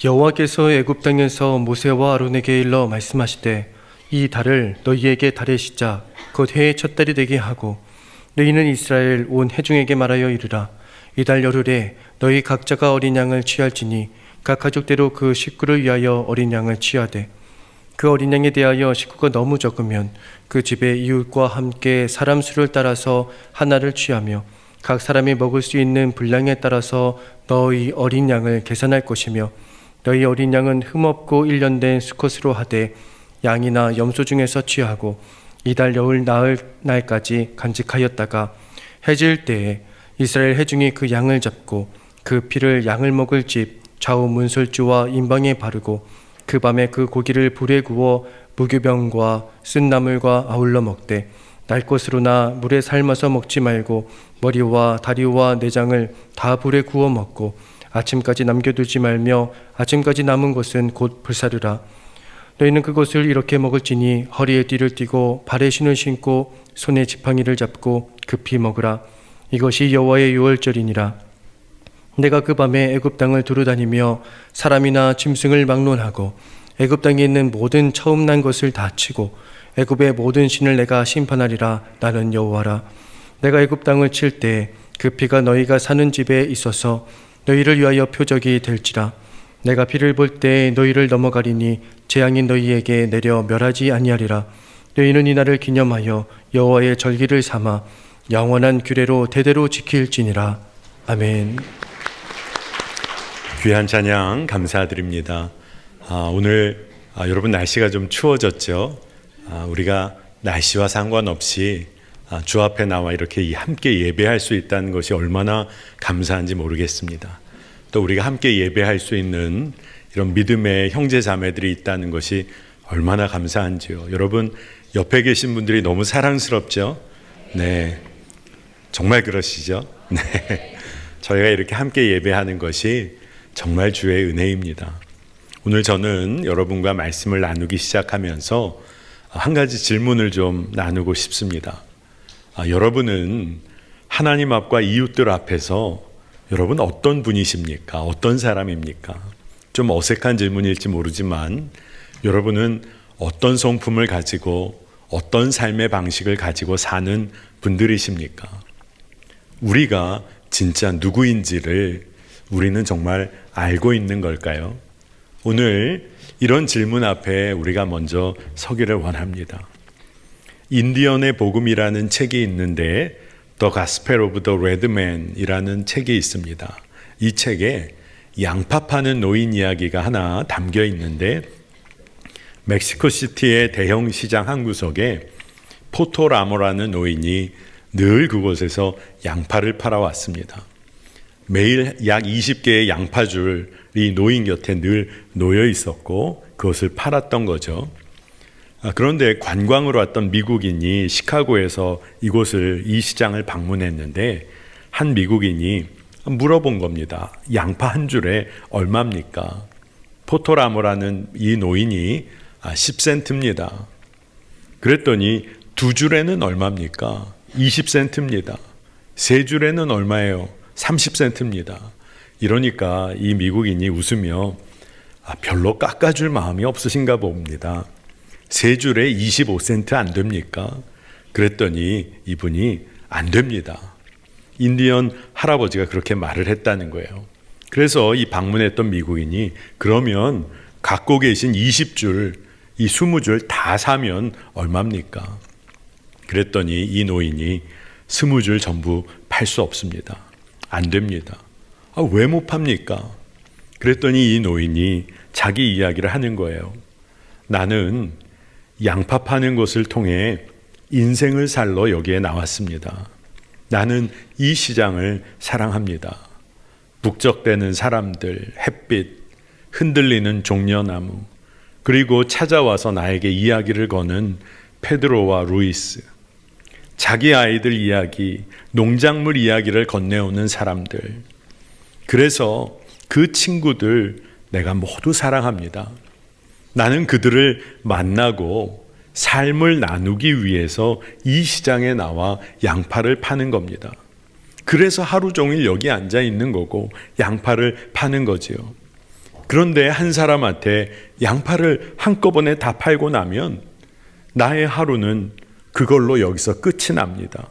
여호와께서 애굽 땅에서 모세와 아론에게 일러 말씀하시되 이 달을 너희에게 달의 시작 곧 해의 첫 달이 되게 하고 너희는 이스라엘 온 회중에게 말하여 이르라. 이달 열흘에 너희 각자가 어린 양을 취할지니 각 가족대로 그 식구를 위하여 어린 양을 취하되 그 어린 양에 대하여 식구가 너무 적으면 그 집의 이웃과 함께 사람 수를 따라서 하나를 취하며 각 사람이 먹을 수 있는 분량에 따라서 너희 어린 양을 계산할 것이며 너희 어린 양은 흠없고 1년 된 수컷으로 하되 양이나 염소 중에서 취하고 이달 열흘 나흘 날까지 간직하였다가 해질 때에 이스라엘 회중이 그 양을 잡고 그 피를 양을 먹을 집 좌우 문설주와 임방에 바르고 그 밤에 그 고기를 불에 구워 무교병과 쓴 나물과 아울러 먹되 날 것으로나 물에 삶아서 먹지 말고 머리와 다리와 내장을 다 불에 구워 먹고 아침까지 남겨두지 말며 아침까지 남은 것은 곧 불사르라. 너희는 그것을 이렇게 먹을지니 허리에 띠를 띠고 발에 신을 신고 손에 지팡이를 잡고 급히 먹으라. 이것이 여호와의 유월절이니라. 내가 그 밤에 애굽 땅을 두루다니며 사람이나 짐승을 막론하고 애굽 땅에 있는 모든 처음 난 것을 다 치고 애굽의 모든 신을 내가 심판하리라. 나는 여호와라. 내가 애굽 땅을 칠 때 그 피가 너희가 사는 집에 있어서 너희를 위하여 표적이 될지라. 내가 피를 볼 때 너희를 넘어가리니 재앙이 너희에게 내려 멸하지 아니하리라. 너희는 이날을 기념하여 여호와의 절기를 삼아 영원한 규례로 대대로 지킬지니라. 아멘. 귀한 찬양 감사드립니다. 오늘 여러분 날씨가 좀 추워졌죠? 우리가 날씨와 상관없이 주 앞에 나와 이렇게 함께 예배할 수 있다는 것이 얼마나 감사한지 모르겠습니다. 또 우리가 함께 예배할 수 있는 이런 믿음의 형제 자매들이 있다는 것이 얼마나 감사한지요. 여러분 옆에 계신 분들이 너무 사랑스럽죠? 네, 정말 그러시죠? 네, 저희가 이렇게 함께 예배하는 것이 정말 주의 은혜입니다. 오늘 저는 여러분과 말씀을 나누기 시작하면서 한 가지 질문을 좀 나누고 싶습니다. 여러분은 하나님 앞과 이웃들 앞에서 여러분 어떤 분이십니까? 어떤 사람입니까? 좀 어색한 질문일지 모르지만 여러분은 어떤 성품을 가지고 어떤 삶의 방식을 가지고 사는 분들이십니까? 우리가 진짜 누구인지를 우리는 정말 알고 있는 걸까요? 오늘 이런 질문 앞에 우리가 먼저 서기를 원합니다. 인디언의 복음이라는 책이 있는데 The Gospel of the Red Man이라는 책이 있습니다. 이 책에 양파 파는 노인 이야기가 하나 담겨 있는데 멕시코시티의 대형 시장 한 구석에 포토라모라는 노인이 늘 그곳에서 양파를 팔아왔습니다. 매일 약 20개의 양파줄이 노인 곁에 늘 놓여 있었고 그것을 팔았던 거죠. 그런데 관광으로 왔던 미국인이 시카고에서 이 시장을 방문했는데 한 미국인이 물어본 겁니다. 양파 한 줄에 얼마입니까? 포토라모라는 이 노인이 10센트입니다. 그랬더니 두 줄에는 얼마입니까? 20센트입니다. 세 줄에는 얼마예요? 30센트입니다. 이러니까 이 미국인이 웃으며 별로 깎아줄 마음이 없으신가 봅니다. 세 줄에 25센트 안 됩니까? 그랬더니 이분이 안 됩니다. 인디언 할아버지가 그렇게 말을 했다는 거예요. 그래서 이 방문했던 미국인이 그러면 갖고 계신 20줄, 이 20줄 다 사면 얼마입니까? 그랬더니 이 노인이 20줄 전부 팔 수 없습니다. 안 됩니다. 왜 못 팝니까? 그랬더니 이 노인이 자기 이야기를 하는 거예요. 나는 양파 파는 것을 통해 인생을 살러 여기에 나왔습니다. 나는 이 시장을 사랑합니다. 북적대는 사람들, 햇빛, 흔들리는 종려나무, 그리고 찾아와서 나에게 이야기를 거는 페드로와 루이스, 자기 아이들 이야기, 농작물 이야기를 건네오는 사람들. 그래서 그 친구들 내가 모두 사랑합니다. 나는 그들을 만나고 삶을 나누기 위해서 이 시장에 나와 양파를 파는 겁니다. 그래서 하루 종일 여기 앉아 있는 거고 양파를 파는 거지요. 그런데 한 사람한테 양파를 한꺼번에 다 팔고 나면 나의 하루는 그걸로 여기서 끝이 납니다.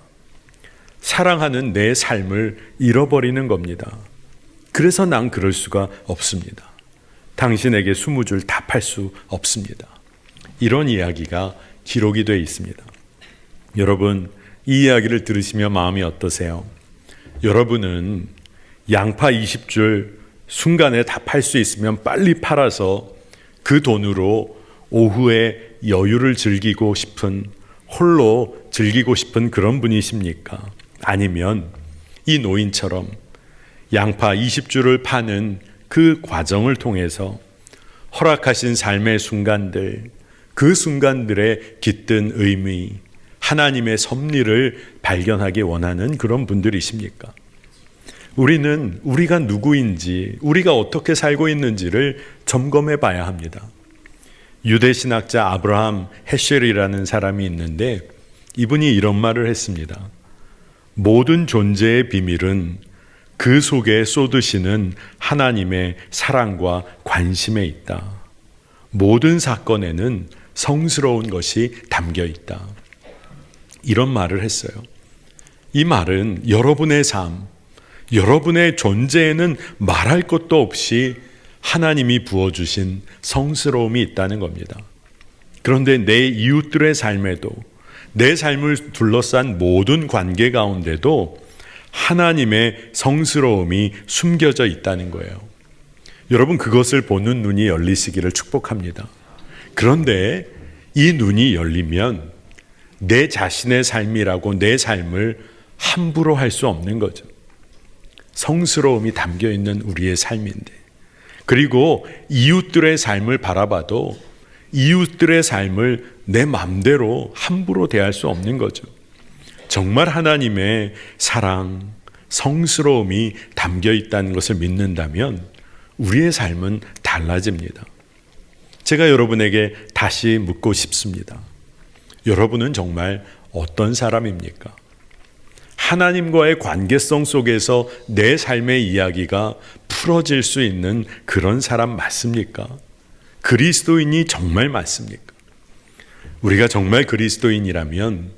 사랑하는 내 삶을 잃어버리는 겁니다. 그래서 난 그럴 수가 없습니다. 당신에게 20줄 다 팔 수 없습니다. 이런 이야기가 기록이 되어 있습니다. 여러분, 이 이야기를 들으시며 마음이 어떠세요? 여러분은 양파 20줄 순간에 다 팔 수 있으면 빨리 팔아서 그 돈으로 오후에 여유를 즐기고 싶은, 홀로 즐기고 싶은 그런 분이십니까? 아니면 이 노인처럼 양파 20줄을 파는 그 과정을 통해서 허락하신 삶의 순간들, 그 순간들의 깃든 의미, 하나님의 섭리를 발견하기 원하는 그런 분들이십니까? 우리는 우리가 누구인지, 우리가 어떻게 살고 있는지를 점검해 봐야 합니다. 유대신학자 아브라함 헤쉘이라는 사람이 있는데 이분이 이런 말을 했습니다. 모든 존재의 비밀은 그 속에 쏟으시는 하나님의 사랑과 관심에 있다. 모든 사건에는 성스러운 것이 담겨 있다. 이런 말을 했어요. 이 말은 여러분의 삶, 여러분의 존재에는 말할 것도 없이 하나님이 부어주신 성스러움이 있다는 겁니다. 그런데 내 이웃들의 삶에도, 내 삶을 둘러싼 모든 관계 가운데도 하나님의 성스러움이 숨겨져 있다는 거예요. 여러분, 그것을 보는 눈이 열리시기를 축복합니다. 그런데 이 눈이 열리면 내 자신의 삶이라고 내 삶을 함부로 할 수 없는 거죠. 성스러움이 담겨 있는 우리의 삶인데, 그리고 이웃들의 삶을 바라봐도 이웃들의 삶을 내 맘대로 함부로 대할 수 없는 거죠. 정말 하나님의 사랑, 성스러움이 담겨 있다는 것을 믿는다면 우리의 삶은 달라집니다. 제가 여러분에게 다시 묻고 싶습니다. 여러분은 정말 어떤 사람입니까? 하나님과의 관계성 속에서 내 삶의 이야기가 풀어질 수 있는 그런 사람 맞습니까? 그리스도인이 정말 맞습니까? 우리가 정말 그리스도인이라면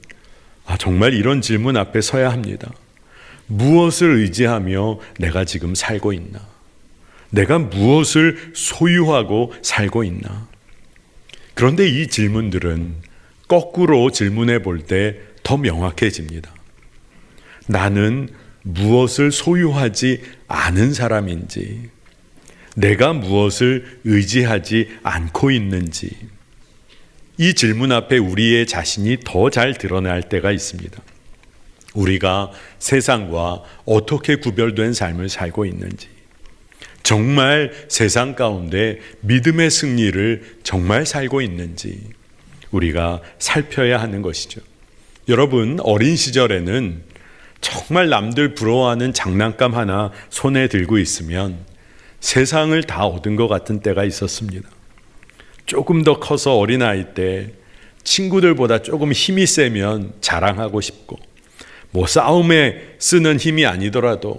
정말 이런 질문 앞에 서야 합니다. 무엇을 의지하며 내가 지금 살고 있나? 내가 무엇을 소유하고 살고 있나? 그런데 이 질문들은 거꾸로 질문해 볼 때 더 명확해집니다. 나는 무엇을 소유하지 않은 사람인지, 내가 무엇을 의지하지 않고 있는지, 이 질문 앞에 우리의 자신이 더 잘 드러날 때가 있습니다. 우리가 세상과 어떻게 구별된 삶을 살고 있는지, 정말 세상 가운데 믿음의 승리를 정말 살고 있는지 우리가 살펴야 하는 것이죠. 여러분, 어린 시절에는 정말 남들 부러워하는 장난감 하나 손에 들고 있으면 세상을 다 얻은 것 같은 때가 있었습니다. 조금 더 커서 어린아이 때 친구들보다 조금 힘이 세면 자랑하고 싶고, 싸움에 쓰는 힘이 아니더라도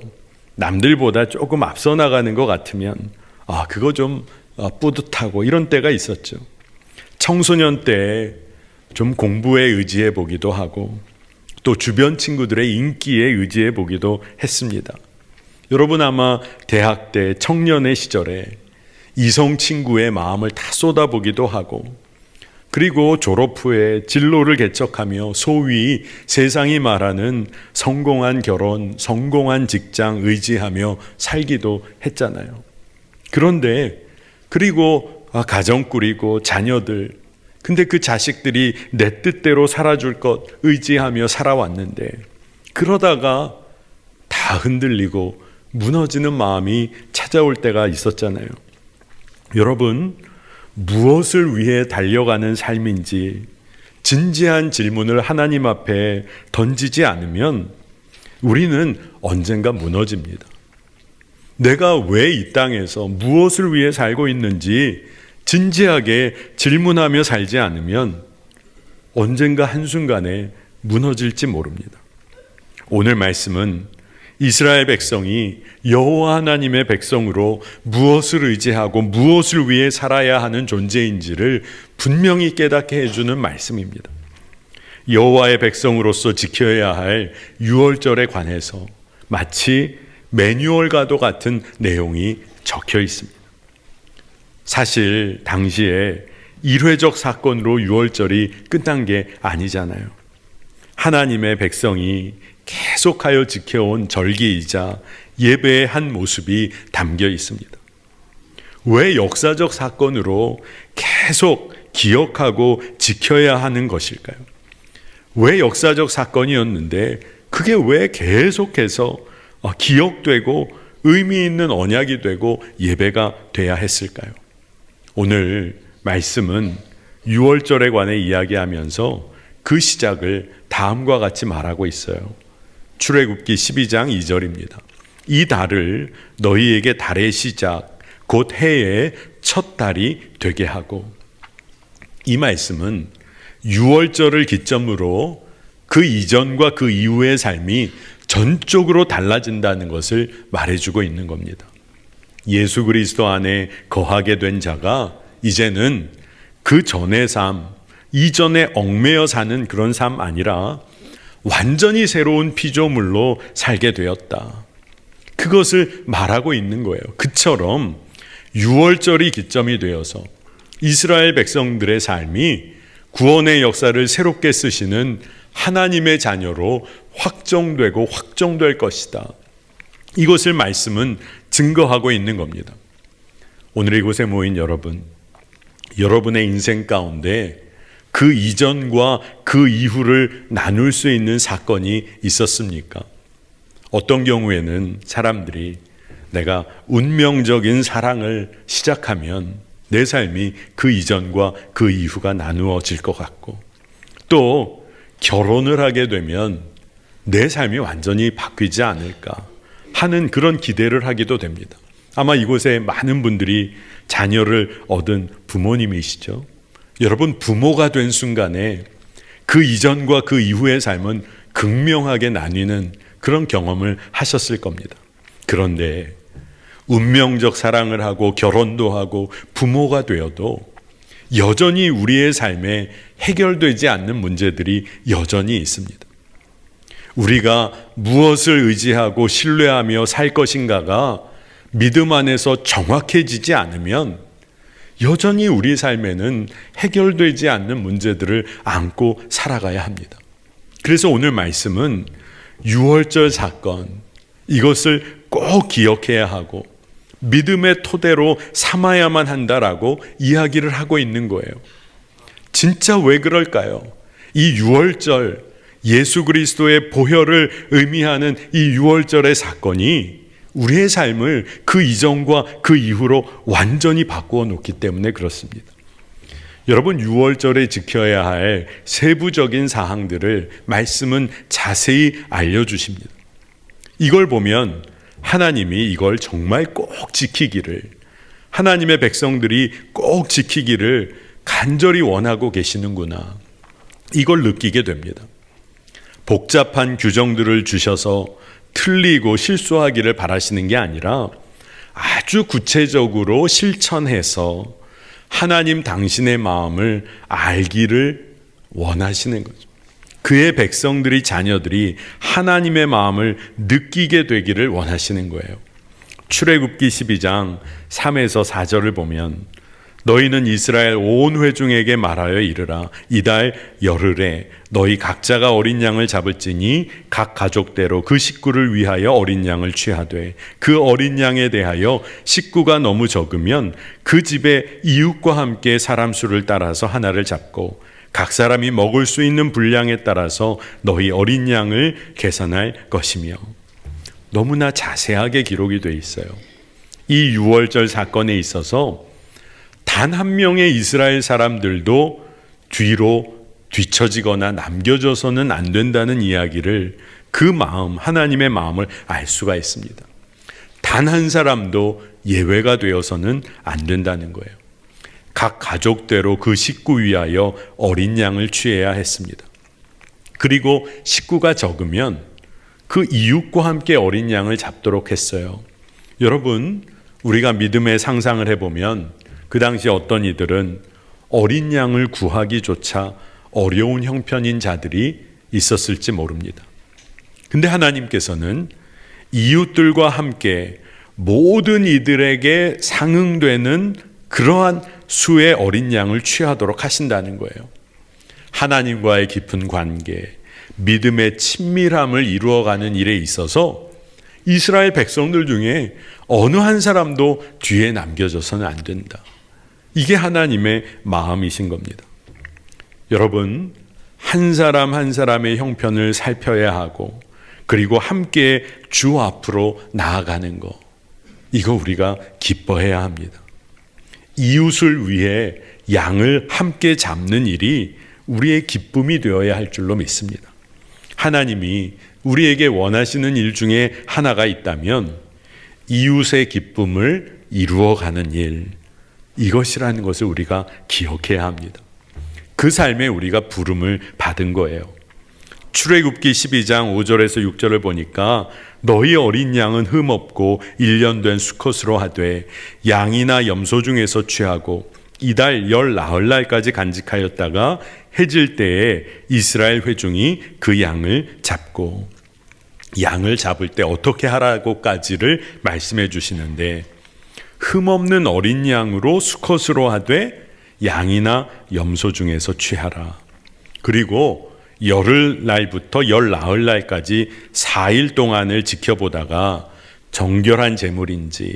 남들보다 조금 앞서 나가는 것 같으면 그거 좀 뿌듯하고 이런 때가 있었죠. 청소년 때 좀 공부에 의지해 보기도 하고 또 주변 친구들의 인기에 의지해 보기도 했습니다. 여러분, 아마 대학 때 청년의 시절에 이성 친구의 마음을 다 쏟아보기도 하고, 그리고 졸업 후에 진로를 개척하며 소위 세상이 말하는 성공한 결혼, 성공한 직장 의지하며 살기도 했잖아요. 그런데 그리고 가정 꾸리고 자녀들, 근데 그 자식들이 내 뜻대로 살아줄 것 의지하며 살아왔는데 그러다가 다 흔들리고 무너지는 마음이 찾아올 때가 있었잖아요. 여러분, 무엇을 위해 달려가는 삶인지 진지한 질문을 하나님 앞에 던지지 않으면 우리는 언젠가 무너집니다. 내가 왜 이 땅에서 무엇을 위해 살고 있는지 진지하게 질문하며 살지 않으면 언젠가 한순간에 무너질지 모릅니다. 오늘 말씀은 이스라엘 백성이 여호와 하나님의 백성으로 무엇을 의지하고 무엇을 위해 살아야 하는 존재인지를 분명히 깨닫게 해주는 말씀입니다. 여호와의 백성으로서 지켜야 할 유월절에 관해서 마치 매뉴얼과도 같은 내용이 적혀 있습니다. 사실 당시에 일회적 사건으로 유월절이 끝난 게 아니잖아요. 하나님의 백성이 계속하여 지켜온 절기이자 예배의 한 모습이 담겨 있습니다. 왜 역사적 사건으로 계속 기억하고 지켜야 하는 것일까요? 왜 역사적 사건이었는데 그게 왜 계속해서 기억되고 의미 있는 언약이 되고 예배가 돼야 했을까요? 오늘 말씀은 유월절에 관해 이야기하면서 그 시작을 다음과 같이 말하고 있어요. 출애굽기 12장 2절입니다. 이 달을 너희에게 달의 시작 곧 해의 첫 달이 되게 하고, 이 말씀은 유월절을 기점으로 그 이전과 그 이후의 삶이 전적으로 달라진다는 것을 말해주고 있는 겁니다. 예수 그리스도 안에 거하게 된 자가 이제는 그 전의 삶, 이전에 얽매여 사는 그런 삶 아니라 완전히 새로운 피조물로 살게 되었다. 그것을 말하고 있는 거예요. 그처럼 유월절이 기점이 되어서 이스라엘 백성들의 삶이 구원의 역사를 새롭게 쓰시는 하나님의 자녀로 확정되고 확정될 것이다. 이것을 말씀은 증거하고 있는 겁니다. 오늘 이곳에 모인 여러분, 여러분의 인생 가운데 그 이전과 그 이후를 나눌 수 있는 사건이 있었습니까? 어떤 경우에는 사람들이 내가 운명적인 사랑을 시작하면 내 삶이 그 이전과 그 이후가 나누어질 것 같고, 또 결혼을 하게 되면 내 삶이 완전히 바뀌지 않을까 하는 그런 기대를 하기도 됩니다. 아마 이곳에 많은 분들이 자녀를 얻은 부모님이시죠. 여러분, 부모가 된 순간에 그 이전과 그 이후의 삶은 극명하게 나뉘는 그런 경험을 하셨을 겁니다. 그런데 운명적 사랑을 하고 결혼도 하고 부모가 되어도 여전히 우리의 삶에 해결되지 않는 문제들이 여전히 있습니다. 우리가 무엇을 의지하고 신뢰하며 살 것인가가 믿음 안에서 정확해지지 않으면 여전히 우리 삶에는 해결되지 않는 문제들을 안고 살아가야 합니다. 그래서 오늘 말씀은 유월절 사건, 이것을 꼭 기억해야 하고 믿음의 토대로 삼아야만 한다라고 이야기를 하고 있는 거예요. 진짜 왜 그럴까요? 이 유월절, 예수 그리스도의 보혈을 의미하는 이 유월절의 사건이 우리의 삶을 그 이전과 그 이후로 완전히 바꾸어 놓기 때문에 그렇습니다. 여러분, 유월절에 지켜야 할 세부적인 사항들을 말씀은 자세히 알려주십니다. 이걸 보면 하나님이 이걸 정말 꼭 지키기를, 하나님의 백성들이 꼭 지키기를 간절히 원하고 계시는구나, 이걸 느끼게 됩니다. 복잡한 규정들을 주셔서 틀리고 실수하기를 바라시는 게 아니라 아주 구체적으로 실천해서 하나님 당신의 마음을 알기를 원하시는 거죠. 그의 백성들이, 자녀들이 하나님의 마음을 느끼게 되기를 원하시는 거예요. 출애굽기 12장 3에서 4절을 보면 너희는 이스라엘 온 회중에게 말하여 이르라. 이달 열흘에 너희 각자가 어린 양을 잡을지니 각 가족대로 그 식구를 위하여 어린 양을 취하되 그 어린 양에 대하여 식구가 너무 적으면 그 집의 이웃과 함께 사람 수를 따라서 하나를 잡고 각 사람이 먹을 수 있는 분량에 따라서 너희 어린 양을 계산할 것이며. 너무나 자세하게 기록이 되어 있어요. 이 유월절 사건에 있어서 단 한 명의 이스라엘 사람들도 뒤로 뒤처지거나 남겨져서는 안 된다는 이야기를, 그 마음, 하나님의 마음을 알 수가 있습니다. 단 한 사람도 예외가 되어서는 안 된다는 거예요. 각 가족대로 그 식구 위하여 어린 양을 취해야 했습니다. 그리고 식구가 적으면 그 이웃과 함께 어린 양을 잡도록 했어요. 여러분, 우리가 믿음의 상상을 해보면 그 당시 어떤 이들은 어린 양을 구하기조차 어려운 형편인 자들이 있었을지 모릅니다. 근데 하나님께서는 이웃들과 함께 모든 이들에게 상응되는 그러한 수의 어린 양을 취하도록 하신다는 거예요. 하나님과의 깊은 관계, 믿음의 친밀함을 이루어가는 일에 있어서 이스라엘 백성들 중에 어느 한 사람도 뒤에 남겨져서는 안 된다. 이게 하나님의 마음이신 겁니다. 여러분, 한 사람 한 사람의 형편을 살펴야 하고 그리고 함께 주 앞으로 나아가는 거, 이거 우리가 기뻐해야 합니다. 이웃을 위해 양을 함께 잡는 일이 우리의 기쁨이 되어야 할 줄로 믿습니다. 하나님이 우리에게 원하시는 일 중에 하나가 있다면 이웃의 기쁨을 이루어가는 일, 이것이라는 것을 우리가 기억해야 합니다. 그 삶에 우리가 부름을 받은 거예요. 출애굽기 12장 5절에서 6절을 보니까 너희 어린 양은 흠없고 1년 된 수컷으로 하되 양이나 염소 중에서 취하고 이달 열 나흘날까지 간직하였다가 해질 때에 이스라엘 회중이 그 양을 잡고, 양을 잡을 때 어떻게 하라고까지를 말씀해 주시는데, 흠없는 어린 양으로 수컷으로 하되 양이나 염소 중에서 취하라. 그리고 열흘날부터 열 나흘날까지 4일 동안을 지켜보다가 정결한 제물인지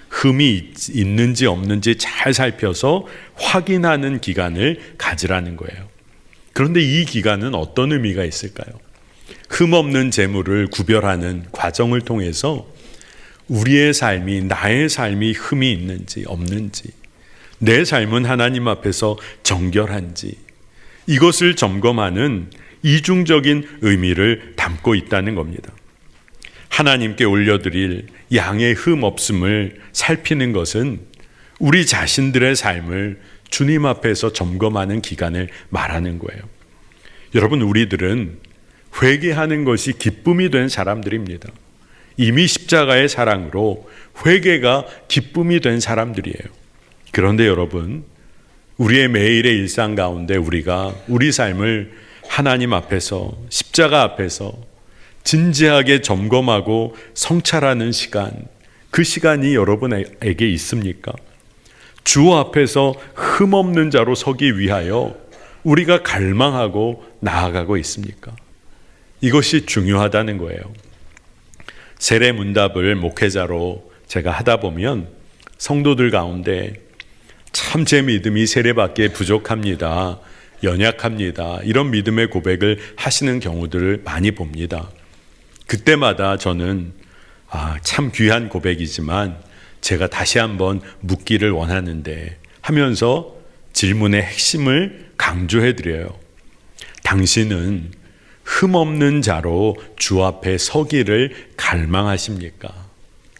흠이 있는지 없는지 잘 살펴서 확인하는 기간을 가지라는 거예요. 그런데 이 기간은 어떤 의미가 있을까요? 흠없는 제물을 구별하는 과정을 통해서 우리의 삶이, 나의 삶이 흠이 있는지 없는지, 내 삶은 하나님 앞에서 정결한지, 이것을 점검하는 이중적인 의미를 담고 있다는 겁니다. 하나님께 올려드릴 양의 흠 없음을 살피는 것은 우리 자신들의 삶을 주님 앞에서 점검하는 기간을 말하는 거예요. 여러분, 우리들은 회개하는 것이 기쁨이 된 사람들입니다. 이미 십자가의 사랑으로 회개가 기쁨이 된 사람들이에요. 그런데 여러분, 우리의 매일의 일상 가운데 우리가 우리 삶을 하나님 앞에서, 십자가 앞에서 진지하게 점검하고 성찰하는 시간, 그 시간이 여러분에게 있습니까? 주 앞에서 흠없는 자로 서기 위하여 우리가 갈망하고 나아가고 있습니까? 이것이 중요하다는 거예요. 세례 문답을 목회자로 제가 하다 보면 성도들 가운데 참 제 믿음이 세례밖에 부족합니다, 연약합니다, 이런 믿음의 고백을 하시는 경우들을 많이 봅니다. 그때마다 저는 참 귀한 고백이지만 제가 다시 한번 묻기를 원하는데 하면서 질문의 핵심을 강조해 드려요. 당신은 흠없는 자로 주 앞에 서기를 갈망하십니까?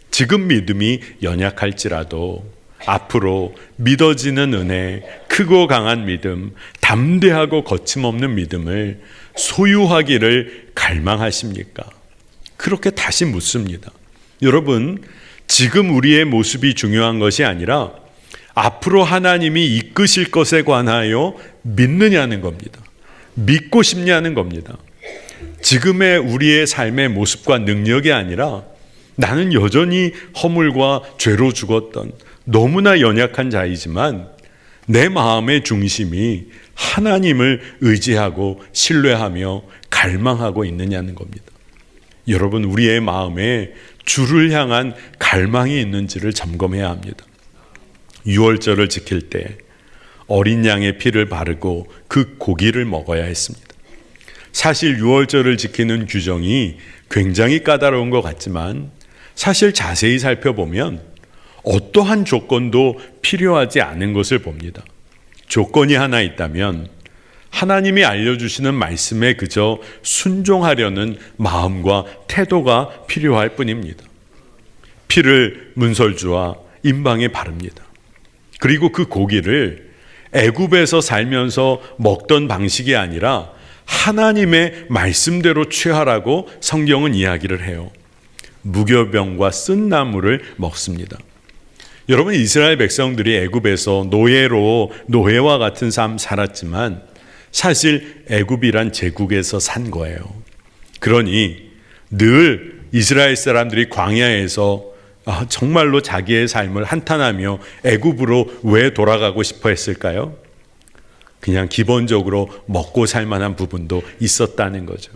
지금 믿음이 연약할지라도 앞으로 믿어지는 은혜, 크고 강한 믿음, 담대하고 거침없는 믿음을 소유하기를 갈망하십니까? 그렇게 다시 묻습니다. 여러분, 지금 우리의 모습이 중요한 것이 아니라 앞으로 하나님이 이끄실 것에 관하여 믿느냐는 겁니다. 믿고 싶냐는 겁니다. 지금의 우리의 삶의 모습과 능력이 아니라 나는 여전히 허물과 죄로 죽었던 너무나 연약한 자이지만 내 마음의 중심이 하나님을 의지하고 신뢰하며 갈망하고 있느냐는 겁니다. 여러분, 우리의 마음에 주를 향한 갈망이 있는지를 점검해야 합니다. 유월절을 지킬 때 어린 양의 피를 바르고 그 고기를 먹어야 했습니다. 사실 유월절을 지키는 규정이 굉장히 까다로운 것 같지만 사실 자세히 살펴보면 어떠한 조건도 필요하지 않은 것을 봅니다. 조건이 하나 있다면 하나님이 알려주시는 말씀에 그저 순종하려는 마음과 태도가 필요할 뿐입니다. 피를 문설주와 임방에 바릅니다. 그리고 그 고기를 애굽에서 살면서 먹던 방식이 아니라 하나님의 말씀대로 취하라고 성경은 이야기를 해요. 무교병과 쓴 나물을 먹습니다. 여러분, 이스라엘 백성들이 애굽에서 노예와 같은 삶 살았지만 사실 애굽이란 제국에서 산 거예요. 그러니 늘 이스라엘 사람들이 광야에서 정말로 자기의 삶을 한탄하며 애굽으로 왜 돌아가고 싶어 했을까요? 그냥 기본적으로 먹고 살 만한 부분도 있었다는 거죠.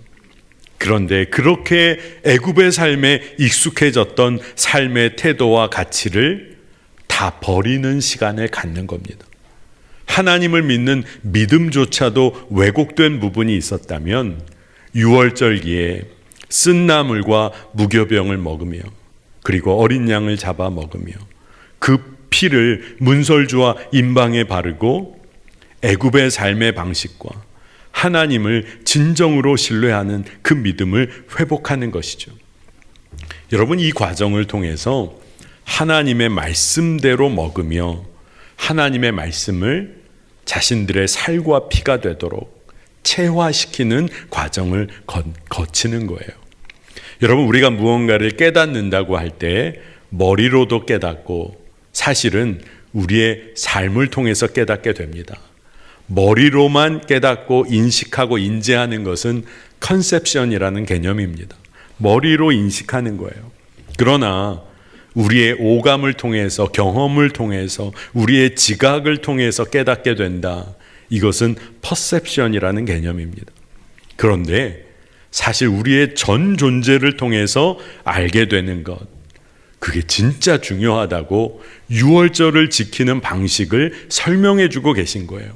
그런데 그렇게 애굽의 삶에 익숙해졌던 삶의 태도와 가치를 다 버리는 시간을 갖는 겁니다. 하나님을 믿는 믿음조차도 왜곡된 부분이 있었다면 유월절기에 쓴 나물과 무교병을 먹으며 그리고 어린 양을 잡아 먹으며 그 피를 문설주와 임방에 바르고 애굽의 삶의 방식과 하나님을 진정으로 신뢰하는 그 믿음을 회복하는 것이죠. 여러분, 이 과정을 통해서 하나님의 말씀대로 먹으며 하나님의 말씀을 자신들의 살과 피가 되도록 체화시키는 과정을 거치는 거예요. 여러분, 우리가 무언가를 깨닫는다고 할 때 머리로도 깨닫고 사실은 우리의 삶을 통해서 깨닫게 됩니다. 머리로만 깨닫고 인식하고 인지하는 것은 컨셉션이라는 개념입니다. 머리로 인식하는 거예요. 그러나 우리의 오감을 통해서, 경험을 통해서, 우리의 지각을 통해서 깨닫게 된다. 이것은 퍼셉션이라는 개념입니다. 그런데 사실 우리의 전 존재를 통해서 알게 되는 것, 그게 진짜 중요하다고 유월절을 지키는 방식을 설명해 주고 계신 거예요.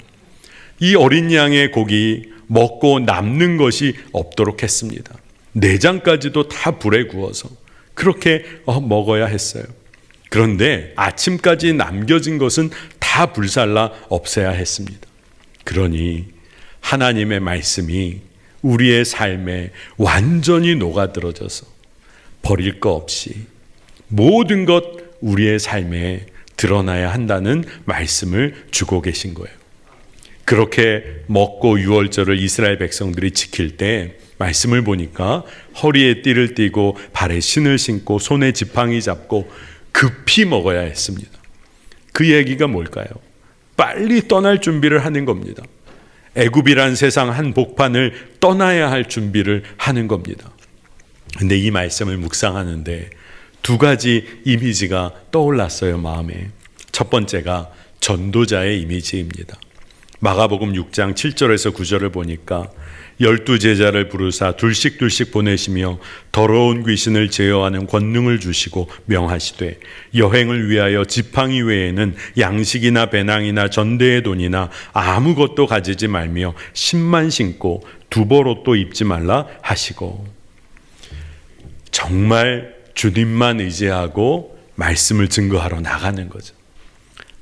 이 어린 양의 고기 먹고 남는 것이 없도록 했습니다. 내장까지도 다 불에 구워서 그렇게 먹어야 했어요. 그런데 아침까지 남겨진 것은 다 불살라 없애야 했습니다. 그러니 하나님의 말씀이 우리의 삶에 완전히 녹아들어져서 버릴 거 없이 모든 것 우리의 삶에 드러나야 한다는 말씀을 주고 계신 거예요. 그렇게 먹고 유월절을 이스라엘 백성들이 지킬 때 말씀을 보니까 허리에 띠를 띠고 발에 신을 신고 손에 지팡이 잡고 급히 먹어야 했습니다. 그 얘기가 뭘까요? 빨리 떠날 준비를 하는 겁니다. 애굽이란 세상 한복판을 떠나야 할 준비를 하는 겁니다. 근데 이 말씀을 묵상하는데 두 가지 이미지가 떠올랐어요, 마음에. 첫 번째가 전도자의 이미지입니다. 마가복음 6장 7절에서 9절을 보니까 12제자를 부르사 둘씩 보내시며 더러운 귀신을 제어하는 권능을 주시고 명하시되 여행을 위하여 지팡이 외에는 양식이나 배낭이나 전대의 돈이나 아무것도 가지지 말며 신만 신고 두벌옷도 입지 말라 하시고, 정말 주님만 의지하고 말씀을 증거하러 나가는 거죠.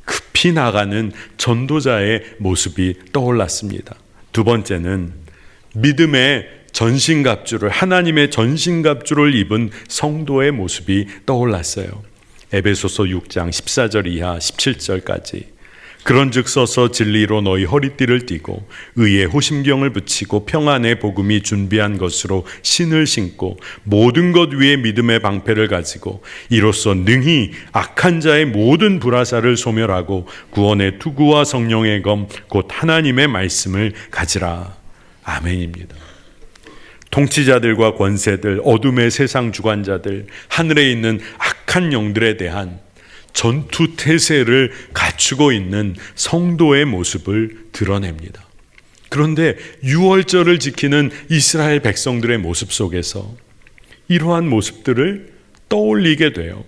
급히 나가는 전도자의 모습이 떠올랐습니다. 두 번째는 믿음의 전신갑주를, 하나님의 전신갑주를 입은 성도의 모습이 떠올랐어요. 에베소서 6장 14절 이하 17절까지. 그런즉 서서 진리로 너희 허리띠를 띠고 의의 호심경을 붙이고 평안의 복음이 준비한 것으로 신을 신고 모든 것 위에 믿음의 방패를 가지고 이로써 능히 악한 자의 모든 불화살을 소멸하고 구원의 투구와 성령의 검 곧 하나님의 말씀을 가지라. 아멘입니다. 통치자들과 권세들, 어둠의 세상 주관자들, 하늘에 있는 악한 영들에 대한 전투 태세를 갖추고 있는 성도의 모습을 드러냅니다. 그런데 유월절을 지키는 이스라엘 백성들의 모습 속에서 이러한 모습들을 떠올리게 돼요.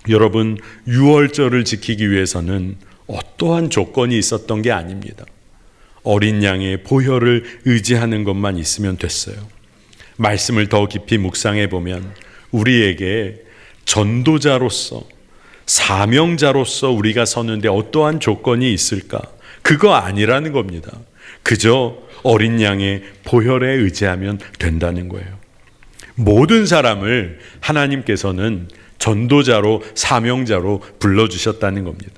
여러분, 유월절을 지키기 위해서는 어떠한 조건이 있었던 게 아닙니다. 어린 양의 보혈을 의지하는 것만 있으면 됐어요. 말씀을 더 깊이 묵상해 보면 우리에게 전도자로서, 사명자로서 우리가 서는데 어떠한 조건이 있을까? 그거 아니라는 겁니다. 그저 어린 양의 보혈에 의지하면 된다는 거예요. 모든 사람을 하나님께서는 전도자로, 사명자로 불러주셨다는 겁니다.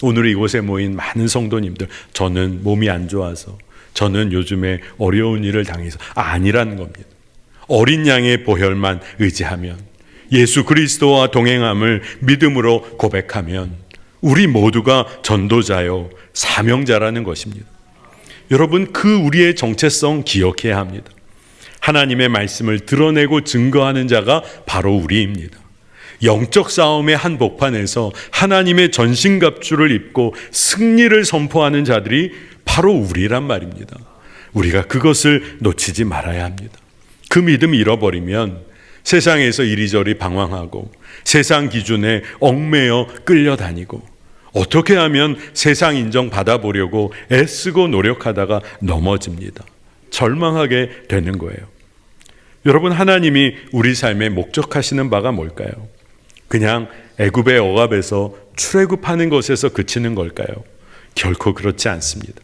오늘 이곳에 모인 많은 성도님들, 저는 몸이 안 좋아서 저는 요즘에 어려운 일을 당해서 아니라는 겁니다. 어린 양의 보혈만 의지하면, 예수 그리스도와 동행함을 믿음으로 고백하면 우리 모두가 전도자요 사명자라는 것입니다. 여러분, 그 우리의 정체성 기억해야 합니다. 하나님의 말씀을 드러내고 증거하는 자가 바로 우리입니다. 영적 싸움의 한복판에서 하나님의 전신갑주를 입고 승리를 선포하는 자들이 바로 우리란 말입니다. 우리가 그것을 놓치지 말아야 합니다. 그 믿음 잃어버리면 세상에서 이리저리 방황하고 세상 기준에 얽매여 끌려다니고 어떻게 하면 세상 인정 받아보려고 애쓰고 노력하다가 넘어집니다. 절망하게 되는 거예요. 여러분, 하나님이 우리 삶에 목적하시는 바가 뭘까요? 그냥 애굽의 억압에서 출애굽하는 것에서 그치는 걸까요? 결코 그렇지 않습니다.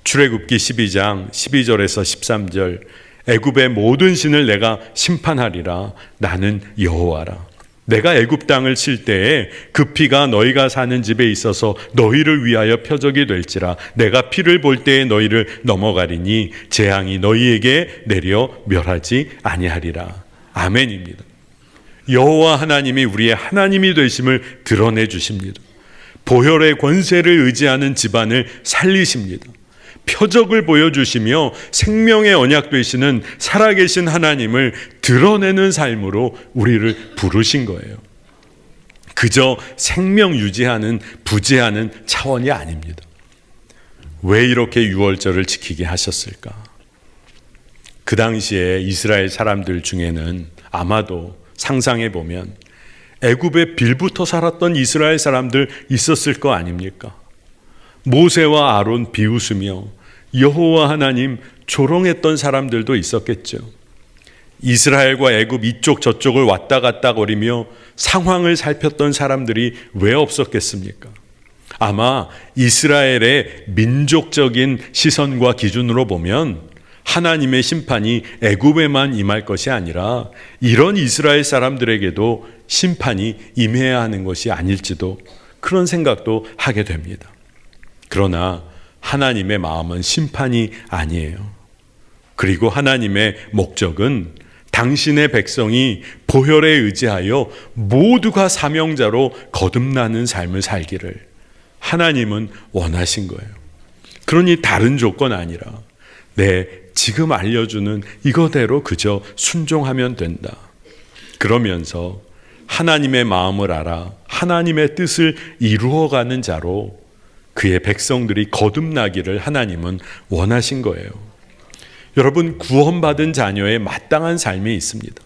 출애굽기 12장 12절에서 13절, 애굽의 모든 신을 내가 심판하리라. 나는 여호와라. 내가 애굽 땅을 칠 때에 그 피가 너희가 사는 집에 있어서 너희를 위하여 표적이 될지라. 내가 피를 볼 때에 너희를 넘어가리니 재앙이 너희에게 내려 멸하지 아니하리라. 아멘입니다. 여호와 하나님이 우리의 하나님이 되심을 드러내 주십니다. 보혈의 권세를 의지하는 집안을 살리십니다. 표적을 보여주시며 생명의 언약 되시는 살아계신 하나님을 드러내는 삶으로 우리를 부르신 거예요. 그저 생명 유지하는 부지하는 차원이 아닙니다. 왜 이렇게 유월절을 지키게 하셨을까? 그 당시에 이스라엘 사람들 중에는 아마도 상상해 보면 애굽에 빌부터 살았던 이스라엘 사람들 있었을 거 아닙니까? 모세와 아론 비웃으며 여호와 하나님 조롱했던 사람들도 있었겠죠. 이스라엘과 애굽 이쪽 저쪽을 왔다 갔다 거리며 상황을 살폈던 사람들이 왜 없었겠습니까? 아마 이스라엘의 민족적인 시선과 기준으로 보면 하나님의 심판이 애굽에만 임할 것이 아니라 이런 이스라엘 사람들에게도 심판이 임해야 하는 것이 아닐지도, 그런 생각도 하게 됩니다. 그러나 하나님의 마음은 심판이 아니에요. 그리고 하나님의 목적은 당신의 백성이 보혈에 의지하여 모두가 사명자로 거듭나는 삶을 살기를 하나님은 원하신 거예요. 그러니 다른 조건 아니라 지금 알려주는 이거대로 그저 순종하면 된다. 그러면서 하나님의 마음을 알아 하나님의 뜻을 이루어가는 자로 그의 백성들이 거듭나기를 하나님은 원하신 거예요. 여러분, 구원받은 자녀의 마땅한 삶이 있습니다.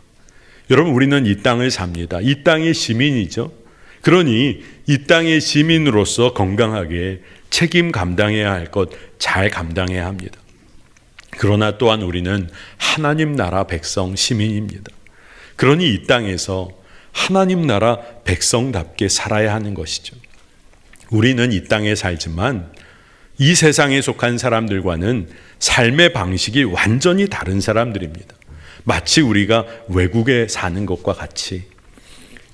여러분, 우리는 이 땅을 삽니다. 이 땅의 시민이죠. 그러니 이 땅의 시민으로서 건강하게 책임 감당해야 할 것 잘 감당해야 합니다. 그러나 또한 우리는 하나님 나라 백성 시민입니다. 그러니 이 땅에서 하나님 나라 백성답게 살아야 하는 것이죠. 우리는 이 땅에 살지만 이 세상에 속한 사람들과는 삶의 방식이 완전히 다른 사람들입니다. 마치 우리가 외국에 사는 것과 같이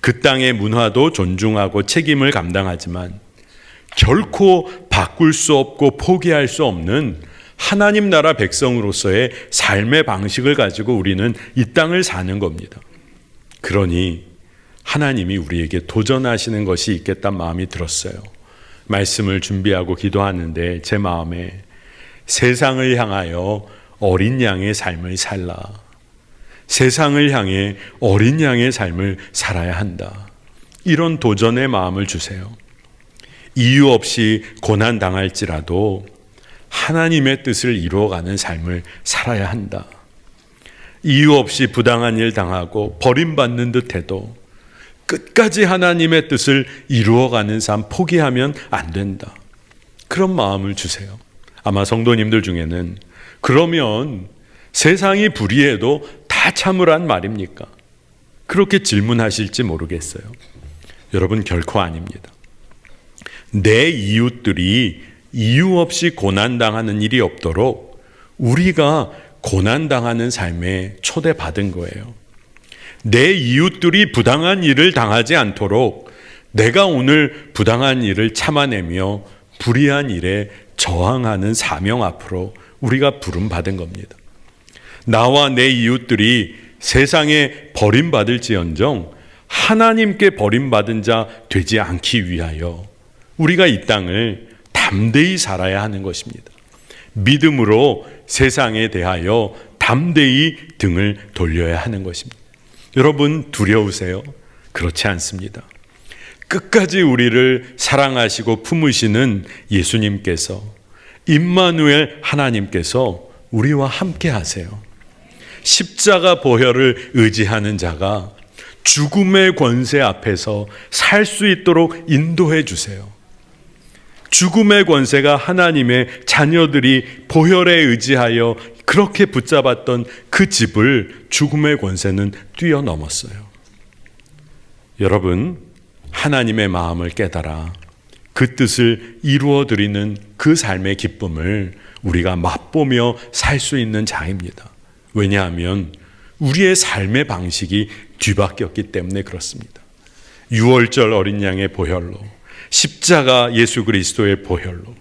그 땅의 문화도 존중하고 책임을 감당하지만 결코 바꿀 수 없고 포기할 수 없는 하나님 나라 백성으로서의 삶의 방식을 가지고 우리는 이 땅을 사는 겁니다. 그러니 하나님이 우리에게 도전하시는 것이 있겠다는 마음이 들었어요. 말씀을 준비하고 기도하는데 제 마음에 세상을 향하여 어린 양의 삶을 살라. 세상을 향해 어린 양의 삶을 살아야 한다. 이런 도전의 마음을 주세요. 이유 없이 고난당할지라도 하나님의 뜻을 이루어가는 삶을 살아야 한다. 이유 없이 부당한 일 당하고 버림받는 듯해도 끝까지 하나님의 뜻을 이루어가는 삶 포기하면 안 된다. 그런 마음을 주세요. 아마 성도님들 중에는 그러면 세상이 불의해도 다 참으란 말입니까? 그렇게 질문하실지 모르겠어요. 여러분, 결코 아닙니다. 내 이웃들이 이유 없이 고난당하는 일이 없도록 우리가 고난당하는 삶에 초대받은 거예요. 내 이웃들이 부당한 일을 당하지 않도록 내가 오늘 부당한 일을 참아내며 불의한 일에 저항하는 사명 앞으로 우리가 부름받은 겁니다. 나와 내 이웃들이 세상에 버림받을지언정 하나님께 버림받은 자 되지 않기 위하여 우리가 이 땅을 담대히 살아야 하는 것입니다. 믿음으로 세상에 대하여 담대히 등을 돌려야 하는 것입니다. 여러분 두려우세요? 그렇지 않습니다. 끝까지 우리를 사랑하시고 품으시는 예수님께서, 임마누엘 하나님께서 우리와 함께 하세요. 십자가 보혈을 의지하는 자가 죽음의 권세 앞에서 살 수 있도록 인도해 주세요. 죽음의 권세가 하나님의 자녀들이 보혈에 의지하여 그렇게 붙잡았던 그 집을 죽음의 권세는 뛰어넘었어요. 여러분, 하나님의 마음을 깨달아 그 뜻을 이루어드리는 그 삶의 기쁨을 우리가 맛보며 살 수 있는 자입니다. 왜냐하면 우리의 삶의 방식이 뒤바뀌었기 때문에 그렇습니다. 유월절 어린 양의 보혈로, 십자가 예수 그리스도의 보혈로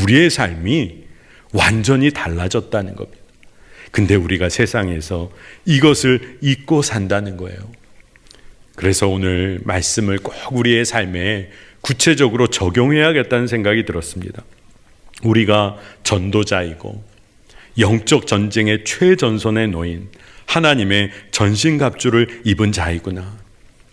우리의 삶이 완전히 달라졌다는 겁니다. 근데 우리가 세상에서 이것을 잊고 산다는 거예요. 그래서 오늘 말씀을 꼭 우리의 삶에 구체적으로 적용해야겠다는 생각이 들었습니다. 우리가 전도자이고 영적 전쟁의 최전선에 놓인 하나님의 전신갑주를 입은 자이구나.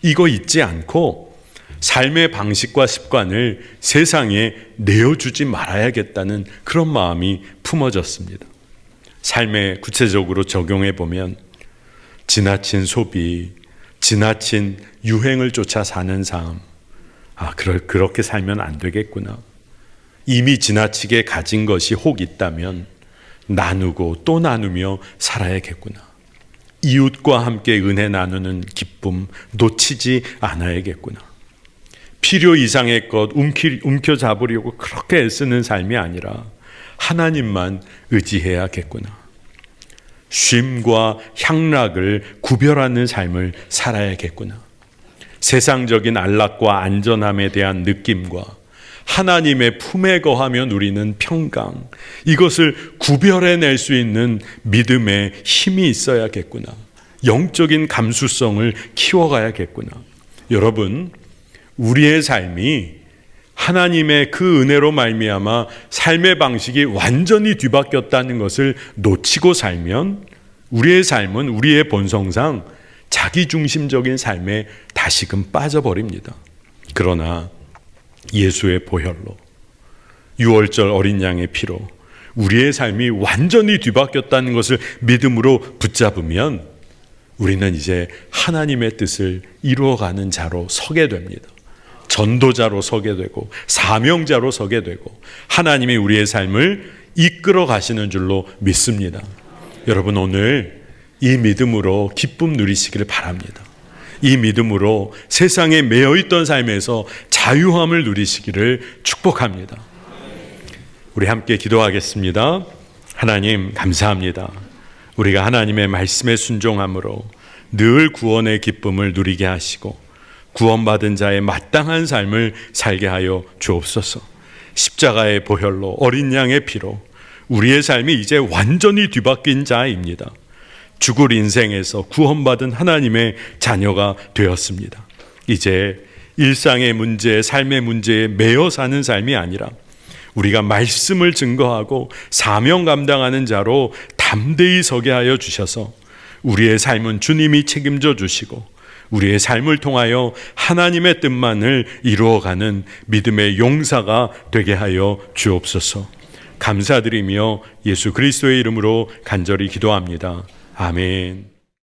이거 잊지 않고 삶의 방식과 습관을 세상에 내어주지 말아야겠다는 그런 마음이 품어졌습니다. 삶에 구체적으로 적용해 보면 지나친 소비, 지나친 유행을 쫓아 사는 삶, 그렇게 살면 안 되겠구나. 이미 지나치게 가진 것이 혹 있다면 나누고 또 나누며 살아야겠구나. 이웃과 함께 은혜 나누는 기쁨 놓치지 않아야겠구나. 필요 이상의 것 움켜잡으려고 그렇게 애쓰는 삶이 아니라 하나님만 의지해야겠구나. 쉼과 향락을 구별하는 삶을 살아야겠구나. 세상적인 안락과 안전함에 대한 느낌과 하나님의 품에 거하며 누리는 평강, 이것을 구별해낼 수 있는 믿음의 힘이 있어야겠구나. 영적인 감수성을 키워가야겠구나. 여러분, 우리의 삶이 하나님의 그 은혜로 말미암아 삶의 방식이 완전히 뒤바뀌었다는 것을 놓치고 살면 우리의 삶은 우리의 본성상 자기중심적인 삶에 다시금 빠져버립니다. 그러나 예수의 보혈로, 유월절 어린 양의 피로 우리의 삶이 완전히 뒤바뀌었다는 것을 믿음으로 붙잡으면 우리는 이제 하나님의 뜻을 이루어가는 자로 서게 됩니다. 전도자로 서게 되고 사명자로 서게 되고 하나님이 우리의 삶을 이끌어 가시는 줄로 믿습니다. 여러분, 오늘 이 믿음으로 기쁨 누리시기를 바랍니다. 이 믿음으로 세상에 매여있던 삶에서 자유함을 누리시기를 축복합니다. 우리 함께 기도하겠습니다. 하나님, 감사합니다. 우리가 하나님의 말씀에 순종함으로 늘 구원의 기쁨을 누리게 하시고 구원받은 자의 마땅한 삶을 살게 하여 주옵소서. 십자가의 보혈로, 어린 양의 피로 우리의 삶이 이제 완전히 뒤바뀐 자입니다. 죽을 인생에서 구원받은 하나님의 자녀가 되었습니다. 이제 일상의 문제, 삶의 문제에 매여 사는 삶이 아니라 우리가 말씀을 증거하고 사명 감당하는 자로 담대히 서게 하여 주셔서 우리의 삶은 주님이 책임져 주시고 우리의 삶을 통하여 하나님의 뜻만을 이루어가는 믿음의 용사가 되게 하여 주옵소서. 감사드리며 예수 그리스도의 이름으로 간절히 기도합니다. 아멘.